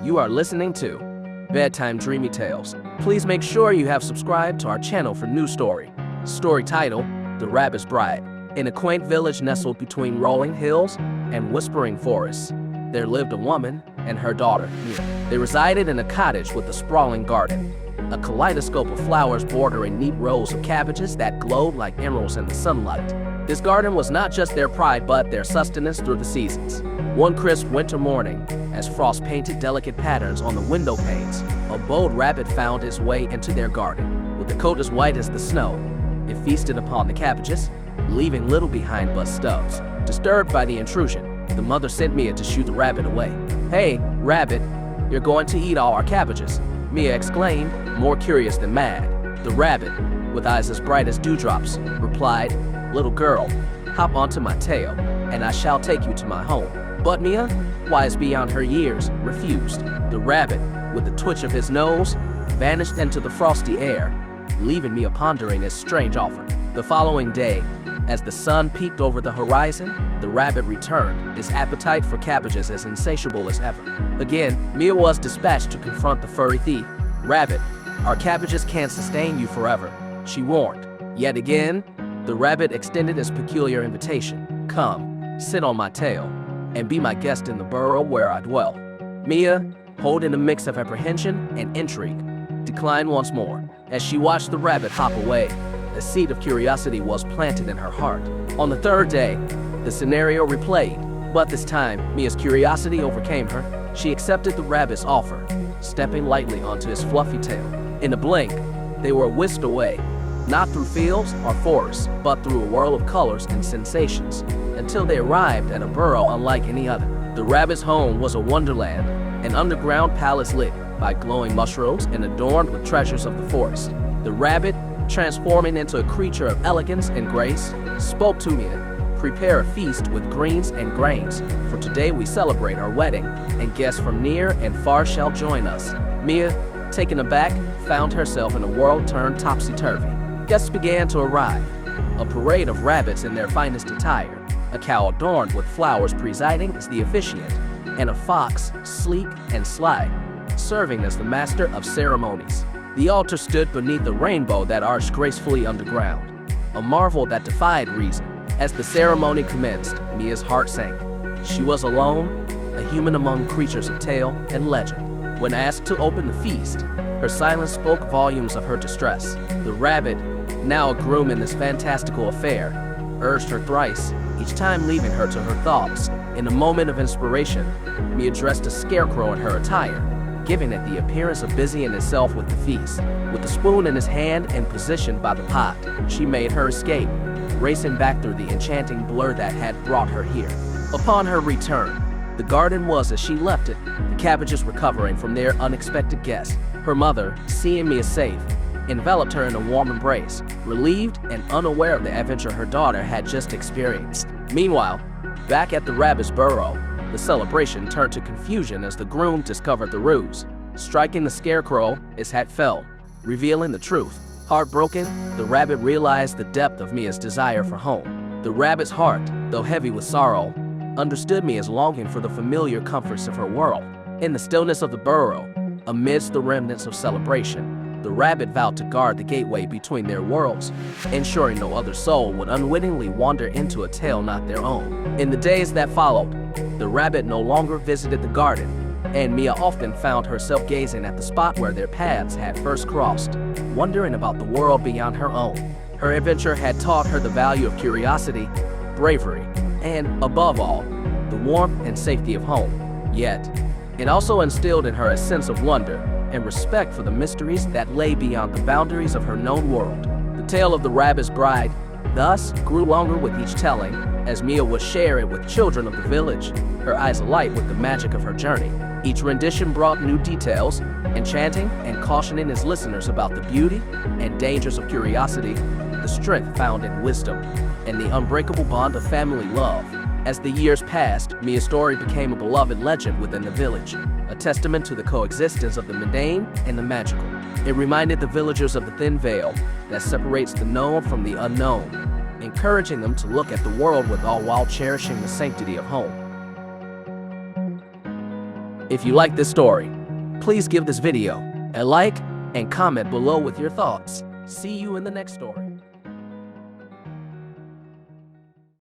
You are listening to Bedtime Dreamy Tales. Please make sure you have subscribed to our channel for new story. Story title, The Rabbit's Bride. In a quaint village nestled between rolling hills and whispering forests, there lived a woman and her daughter, Mia. They resided in a cottage with a sprawling garden, a kaleidoscope of flowers bordering neat rows of cabbages that glowed like emeralds in the sunlight. This garden was not just their pride, but their sustenance through the seasons. One crisp winter morning, as frost painted delicate patterns on the window panes, a bold rabbit found its way into their garden. With a coat as white as the snow, it feasted upon the cabbages, leaving little behind but stubs. Disturbed by the intrusion, the mother sent Mia to shoo the rabbit away. "Hey, rabbit, you're going to eat all our cabbages," Mia exclaimed, more curious than mad. The rabbit, with eyes as bright as dewdrops, replied, "Little girl, hop onto my tail, and I shall take you to my home." But Mia, wise beyond her years, refused. The rabbit, with a twitch of his nose, vanished into the frosty air, leaving Mia pondering his strange offer. The following day, as the sun peeked over the horizon, the rabbit returned, his appetite for cabbages as insatiable as ever. Again, Mia was dispatched to confront the furry thief. "Rabbit, our cabbages can't sustain you forever," she warned. Yet again, the rabbit extended his peculiar invitation. "Come, sit on my tail, and be my guest in the burrow where I dwell." Mia, holding a mix of apprehension and intrigue, declined once more. As she watched the rabbit hop away, a seed of curiosity was planted in her heart. On the third day, the scenario replayed, but this time, Mia's curiosity overcame her. She accepted the rabbit's offer, stepping lightly onto his fluffy tail. In a blink, they were whisked away, not through fields or forests, but through a whirl of colors and sensations, until they arrived at a burrow unlike any other. The rabbit's home was a wonderland, an underground palace lit by glowing mushrooms and adorned with treasures of the forest. The rabbit, transforming into a creature of elegance and grace, spoke to Mia, "Prepare a feast with greens and grains, for today we celebrate our wedding, and guests from near and far shall join us." Mia, taken aback, found herself in a world turned topsy-turvy. Guests began to arrive, a parade of rabbits in their finest attire, a cow adorned with flowers presiding as the officiant, and a fox, sleek and sly, serving as the master of ceremonies. The altar stood beneath a rainbow that arched gracefully underground, a marvel that defied reason. As the ceremony commenced, Mia's heart sank. She was alone, a human among creatures of tale and legend. When asked to open the feast, her silence spoke volumes of her distress. The rabbit, now a groom in this fantastical affair, urged her thrice, each time leaving her to her thoughts. In a moment of inspiration, Mia dressed a scarecrow in her attire, giving it the appearance of busying itself with the feast. With the spoon in his hand and positioned by the pot, she made her escape, racing back through the enchanting blur that had brought her here. Upon her return, the garden was as she left it, the cabbages recovering from their unexpected guest. Her mother, seeing Mia safe, enveloped her in a warm embrace, relieved and unaware of the adventure her daughter had just experienced. Meanwhile, back at the rabbit's burrow, the celebration turned to confusion as the groom discovered the ruse. Striking the scarecrow, his hat fell, revealing the truth. Heartbroken, the rabbit realized the depth of Mia's desire for home. The rabbit's heart, though heavy with sorrow, understood Mia's longing for the familiar comforts of her world. In the stillness of the burrow, amidst the remnants of celebration, the rabbit vowed to guard the gateway between their worlds, ensuring no other soul would unwittingly wander into a tale not their own. In the days that followed, the rabbit no longer visited the garden, and Mia often found herself gazing at the spot where their paths had first crossed, wondering about the world beyond her own. Her adventure had taught her the value of curiosity, bravery, and, above all, the warmth and safety of home. Yet, it also instilled in her a sense of wonder and respect for the mysteries that lay beyond the boundaries of her known world. The tale of the rabbit's bride thus grew longer with each telling, as Mia would share it with children of the village, her eyes alight with the magic of her journey. Each rendition brought new details, enchanting and cautioning his listeners about the beauty and dangers of curiosity, the strength found in wisdom, and the unbreakable bond of family love. As the years passed, Mia's story became a beloved legend within the village, a testament to the coexistence of the mundane and the magical. It reminded the villagers of the thin veil that separates the known from the unknown, encouraging them to look at the world with awe while cherishing the sanctity of home. If you like this story, Please give this video a like and comment below with your thoughts. See you in the next story.